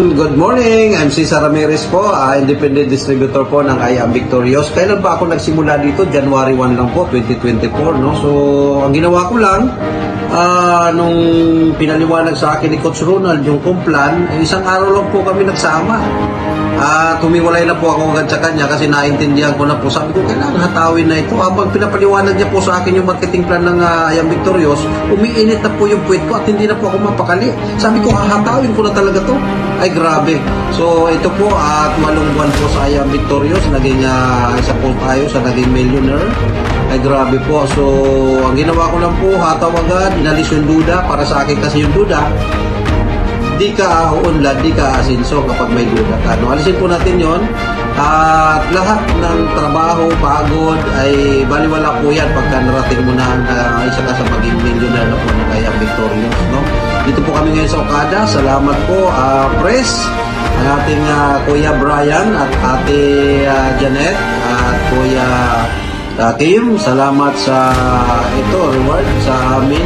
Good morning, I'm Cesar Ramirez po, independent distributor po ng I Am Victorious. Kailan ba ako nagsimula dito? January 1 lang po, 2024, no? So, ang ginawa ko lang, nung pinaliwanag sa akin ni Coach Ronald yung kumplan, isang araw lang po kami nagsama. Tumiwalay na po ako agad sa kanya kasi naintindihan ko na po. Sabi ko, kailangan hatawin na ito. Habang pinapaliwanag niya po sa akin yung marketing plan ng I Am Victorious, umiinit na po yung puwet ko at hindi na po ako mapakali. Sabi ko, hahatawin ko na talaga to. Ay, grabe. So, ito po, at walong buwan po sa I Am Victorious. Naging isa po tayo sa naging millionaire. Ay, grabe po. So, ang ginawa ko lang po, hataw agad, inalis yung duda. Para sa akin kasi yung duda, di ka uunlad, di ka asinso kapag may duda ka. No, alisin po natin yon. At lahat ng trabaho, pagod, ay baliwala po yan pagka narating mo na isa ka sa maging millionaire na po na kaya Victorious. No? Dito po kami ngayon sa Okada. Salamat po, Press, ang ating Kuya Brian at Ate Janet at Kuya Kim. Salamat sa ito, reward sa amin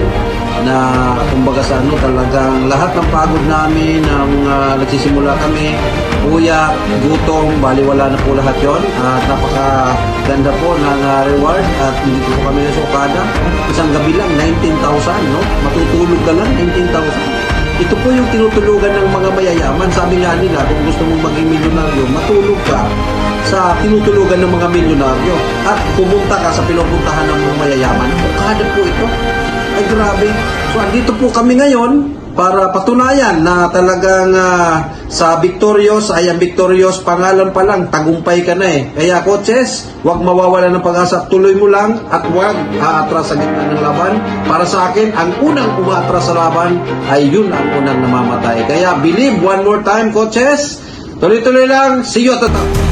na kumbaga sa talagang lahat ng pagod namin ng nagsisimula kami, kuya, gutom, baliwala na po lahat yon at napakaganda po ng reward at dito po kami sa Okada. Isang gabi lang, 19,000, no? Matutulog ka lang, 19,000. Ito po yung tinutulugan ng mga mayayaman. Sabi nga nila, kung gusto mong maging milyonaryo, matulog ka sa tinutulugan ng mga milyonaryo at pumunta ka sa pinupuntahan ng mga mayayaman. Okada po ito. Ay, grabe. So, andito po kami ngayon para patunayan na talagang sa Victorious, I Am Victorious, pangalan pa lang, tagumpay ka na eh. Kaya coaches, huwag mawawala ng pag-asa. Tuloy mo lang at huwag aatras sa gitna ng laban. Para sa akin, ang unang umaatras sa laban ay yun ang unang namamatay. Kaya believe one more time, coaches. Tuloy-tuloy lang. See you at the top.